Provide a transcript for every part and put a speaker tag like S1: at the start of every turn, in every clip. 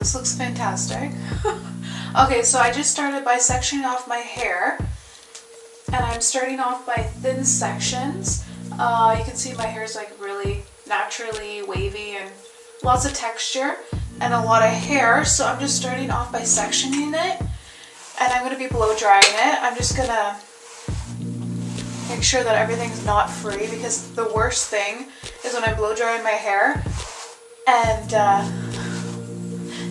S1: This looks fantastic. Okay, so I just started by sectioning off my hair, and I'm starting off by thin sections. You can see my hair is like really naturally wavy and lots of texture and a lot of hair, so I'm just starting off by sectioning it, and I'm going to be blow drying it. I'm just going to make sure that everything's not free, because the worst thing is when I blow dry my hair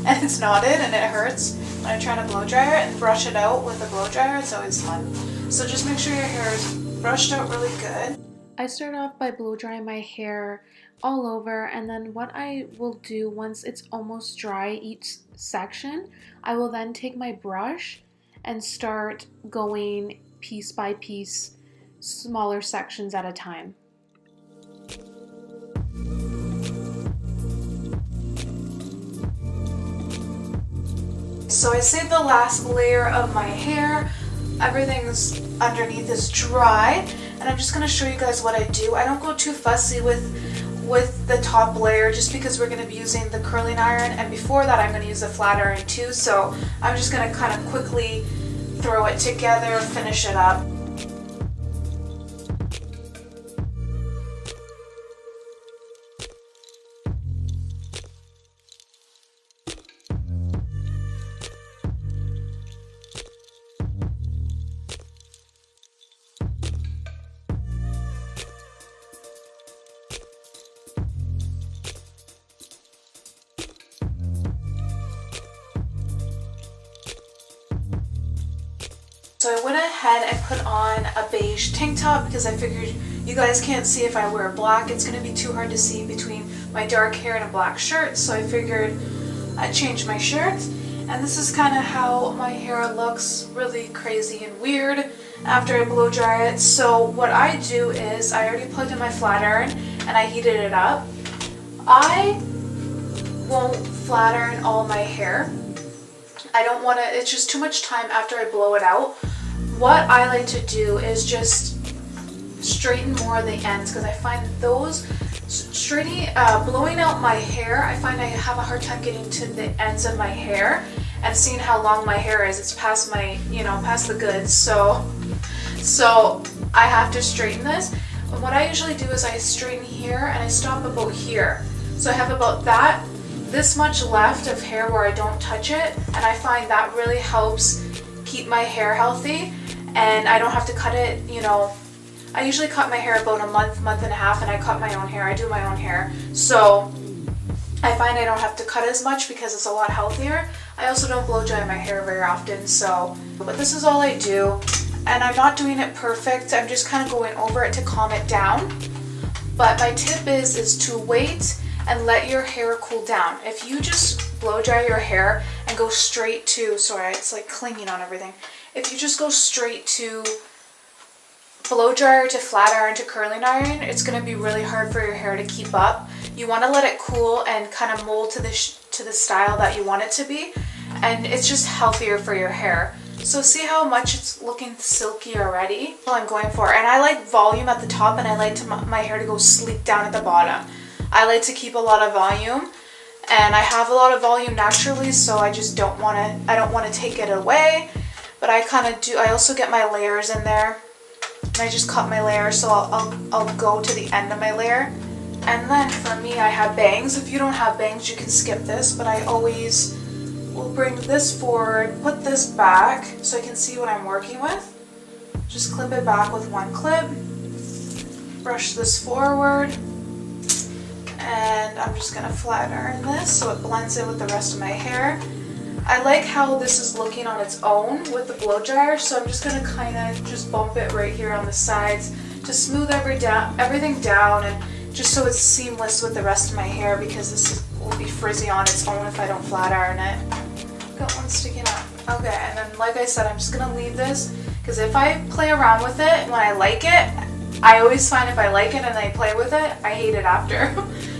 S1: and it's knotted and it hurts when I'm trying to blow dry it and brush it out with a blow dryer. It's always fun. So just make sure your hair is brushed out really good. I start off by blow drying my hair all over, and then what I will do once it's almost dry each section, I will then take my brush and start going piece by piece, smaller sections at a time. So I saved the last layer of my hair. Everything's underneath is dry, and I'm just going to show you guys what I do. I don't go too fussy with the top layer, just because we're going to be using the curling iron, and before that I'm going to use a flat iron too, so I'm just going to kind of quickly throw it together, finish it up. So I went ahead and put on a beige tank top, because I figured you guys can't see if I wear black. It's going to be too hard to see between my dark hair and a black shirt, so I figured I'd change my shirt. And this is kind of how my hair looks, really crazy and weird after I blow dry it. So what I do is I already plugged in my flat iron and I heated it up. I won't flat iron all my hair. I don't want to, it's just too much time after I blow it out. What I like to do is just straighten more of the ends, because I find those blowing out my hair, I find I have a hard time getting to the ends of my hair and seeing how long my hair is. It's past my, past the goods. So I have to straighten this. And what I usually do is I straighten here and I stop about here. So I have about this much left of hair where I don't touch it, and I find that really helps keep my hair healthy, and I don't have to cut it, I usually cut my hair about a month and a half, and I cut my own hair. I do my own hair, so I find I don't have to cut as much because it's a lot healthier. I also don't blow dry my hair very often, but this is all I do, and I'm not doing it perfect. I'm just kind of going over it to calm it down. But my tip is to wait and let your hair cool down. If you just blow dry your hair and go straight to, sorry, it's like clinging on everything. If you just go straight to blow dryer to flat iron to curling iron, it's going to be really hard for your hair to keep up. You want to let it cool and kind of mold to the style that you want it to be, and it's just healthier for your hair. So see how much it's looking silky already? That's what I'm going for. And I like volume at the top, and I like my hair to go sleek down at the bottom. I like to keep a lot of volume, and I have a lot of volume naturally, so I just don't want to take it away. But I kind of do. I also get my layers in there, and I just cut my layers, so I'll go to the end of my layer. And then for me, I have bangs. If you don't have bangs, you can skip this, but I always will bring this forward, put this back so I can see what I'm working with. Just clip it back with one clip, brush this forward, and I'm just going to flat iron this so it blends in with the rest of my hair. I like how this is looking on its own with the blow dryer, so I'm just going to kind of just bump it right here on the sides to smooth everything down, and just so it's seamless with the rest of my hair, because this will be frizzy on its own if I don't flat iron it. Got one sticking up. Okay, and then like I said, I'm just going to leave this, because if I play around with it when I like it, I always find if I like it and I play with it, I hate it after.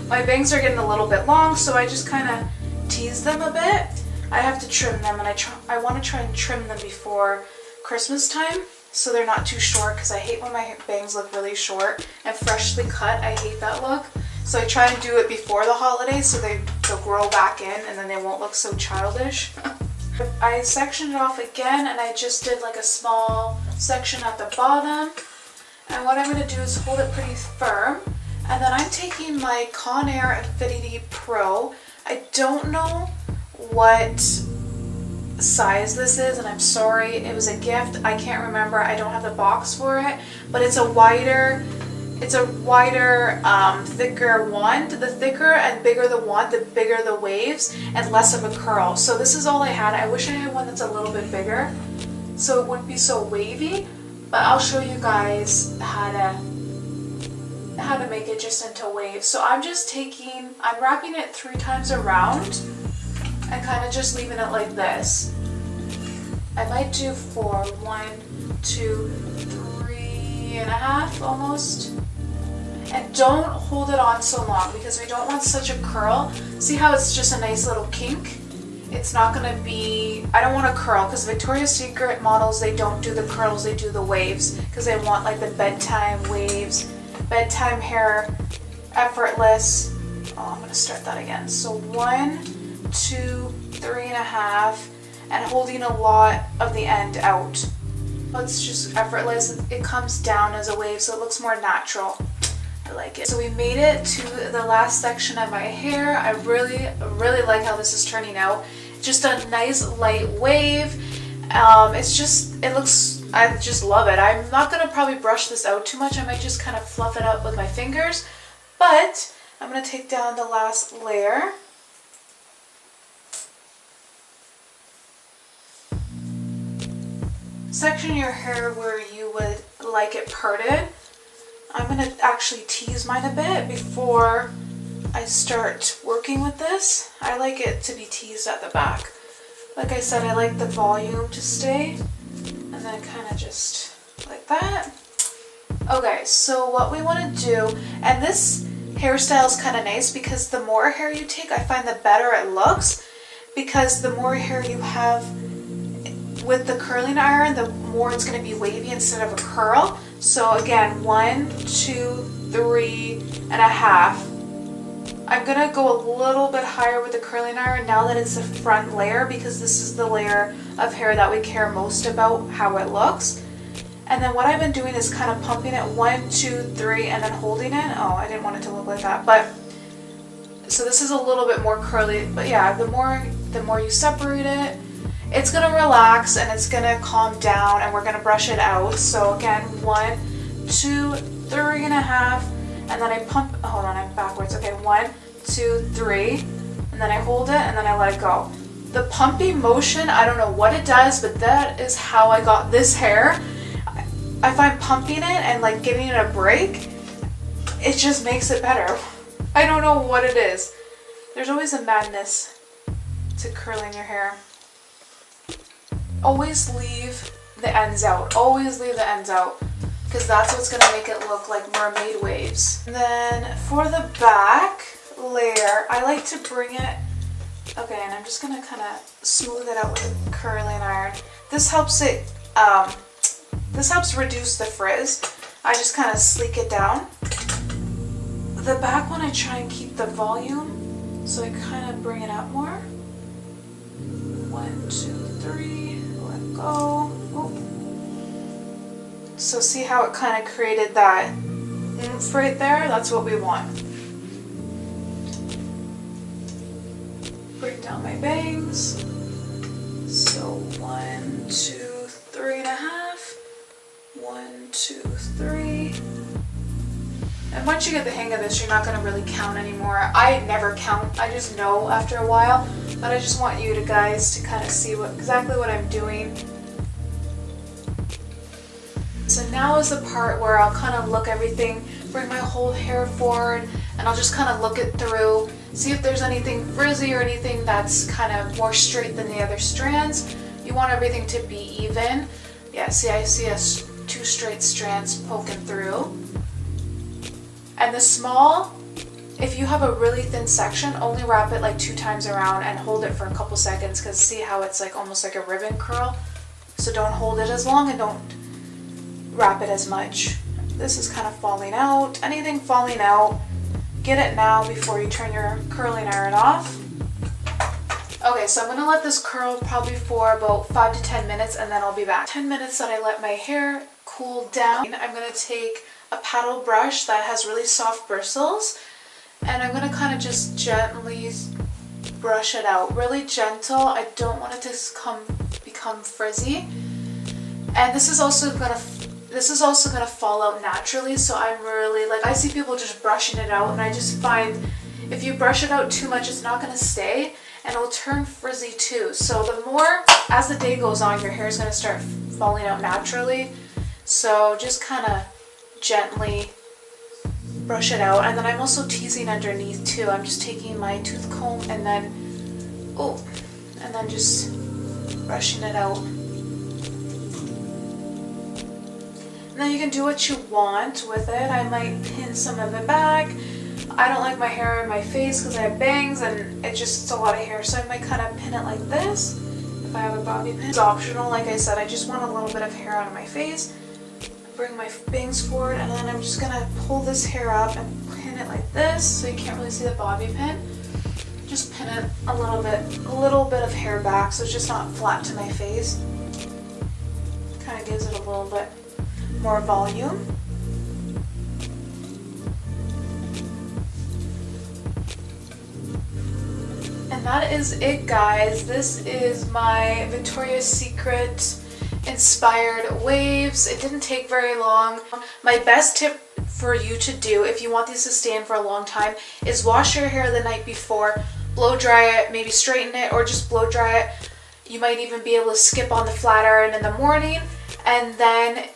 S1: My bangs are getting a little bit long, so I just kind of tease them a bit. I have to trim them, and I want to try and trim them before Christmas time so they're not too short, because I hate when my bangs look really short and freshly cut. I hate that look. So I try and do it before the holidays so they'll grow back in and then they won't look so childish. I sectioned it off again and I just did like a small section at the bottom. And what I'm going to do is hold it pretty firm. And then I'm taking my Conair Infinity Pro. I don't know what size this is, and I'm sorry, it was a gift. I can't remember. I don't have the box for it, but it's a wider, thicker wand. The thicker and bigger the wand, the bigger the waves and less of a curl. So this is all I had. I wish I had one that's a little bit bigger so it wouldn't be so wavy, but I'll show you guys how to make it just into waves. So I'm wrapping it 3 times around and kind of just leaving it like this. I might do 4, 1, 2, 3.5 almost. And don't hold it on so long because we don't want such a curl. See how it's just a nice little kink? It's not going to be, I don't want a curl because Victoria's Secret models, they don't do the curls, they do the waves because they want like the bedtime waves, bedtime hair, effortless. Oh, I'm going to start that again. So 1, 2, 3.5, and holding a lot of the end out. It's just effortless. It comes down as a wave so it looks more natural. I like it. So we made it to the last section of my hair. I really like how this is turning out. Just a nice light wave. I just love it. I'm not going to probably brush this out too much. I might just kind of fluff it up with my fingers. But I'm going to take down the last layer. Section your hair where you would like it parted. I'm going to actually tease mine a bit before I start working with this. I like it to be teased at the back. Like I said, I like the volume to stay. And then kind of just like that. Okay, so what we want to do, and this hairstyle is kind of nice because the more hair you take, I find the better it looks. Because the more hair you have with the curling iron, the more it's going to be wavy instead of a curl. So again, 1, 2, 3.5. I'm going to go a little bit higher with the curling iron now that it's the front layer because this is the layer of hair that we care most about, how it looks. And then what I've been doing is kind of pumping it 1, 2, 3 and then holding it. Oh, I didn't want it to look like that. But so this is a little bit more curly, but yeah, the more you separate it, it's going to relax and it's going to calm down and we're going to brush it out. So again, 1, 2, 3.5, and then I pump, hold on, I'm backwards. Okay, 1, 2, 3, and then I hold it and then I let it go. The pumping motion, I don't know what it does, but that is how I got this hair. I find pumping it and like giving it a break, it just makes it better. I don't know what it is. There's always a madness to curling your hair. Always leave the ends out. Always leave the ends out because that's what's going to make it look like mermaid waves. And then for the back layer, I like to bring it, okay, and I'm just going to kind of smooth it out with a curling iron. This helps reduce the frizz. I just kind of sleek it down. The back one, I try and keep the volume, so I kind of bring it up more. 1, 2, 3, let go. Oh. So see how it kind of created that oomph right there? That's what we want. Bring down my bangs. So 1, 2, 3.5. 1, 2, 3. And once you get the hang of this, you're not going to really count anymore. I never count. I just know after a while. But I just want you guys to kind of see exactly what I'm doing. So now is the part where I'll kind of look everything, bring my whole hair forward, and I'll just kind of look it through, see if there's anything frizzy or anything that's kind of more straight than the other strands. You want everything to be even. Yeah, see, I see 2 straight strands poking through. And the small, if you have a really thin section, only wrap it like 2 times around and hold it for a couple seconds because see how it's like almost like a ribbon curl? So don't hold it as long and don't wrap it as much. This is kind of falling out. Anything falling out, get it now before you turn your curling iron off. Okay, so I'm going to let this curl probably for about 5 to 10 minutes and then I'll be back. 10 minutes that I let my hair cool down. I'm going to take a paddle brush that has really soft bristles and I'm going to kind of just gently brush it out. Really gentle. I don't want it to become frizzy. And this is also going to fall out naturally, so I'm really like, I see people just brushing it out and I just find if you brush it out too much it's not going to stay and it'll turn frizzy too. So the more, as the day goes on, your hair is going to start falling out naturally. So just kind of gently brush it out. And then I'm also teasing underneath too. I'm just taking my tooth comb and then just brushing it out. And then you can do what you want with it. I might pin some of it back. I don't like my hair in my face because I have bangs and it's a lot of hair, so I might kind of pin it like this if I have a bobby pin. It's optional, like I said, I just want a little bit of hair out of my face. Bring my bangs forward and then I'm just going to pull this hair up and pin it like this so you can't really see the bobby pin. Just pin it a little bit of hair back so it's just not flat to my face. Kind of gives it a little bit more volume. And that is it, guys. This is my Victoria's Secret inspired waves. It didn't take very long. My best tip for you to do if you want these to stay in for a long time is wash your hair the night before, blow dry it, maybe straighten it or just blow dry it. You might even be able to skip on the flat iron in the morning and then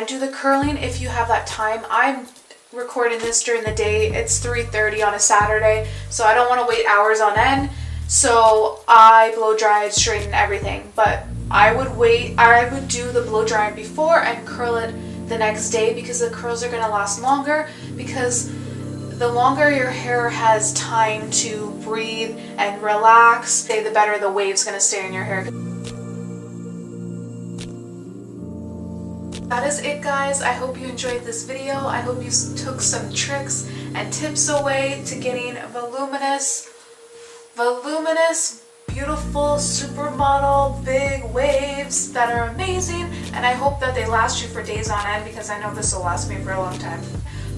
S1: do the curling if you have that time. I'm recording this during the day. It's 3:30 on a Saturday, so I don't want to wait hours on end. So I blow dried, straighten everything. But I would do the blow drying before and curl it the next day because the curls are going to last longer, because the longer your hair has time to breathe and relax, the better the wave's going to stay in your hair. That is it, guys. I hope you enjoyed this video. I hope you took some tricks and tips away to getting voluminous, beautiful, supermodel, big waves that are amazing. And I hope that they last you for days on end because I know this will last me for a long time.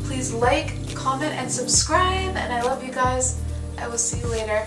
S1: Please like, comment, and subscribe. And I love you guys. I will see you later.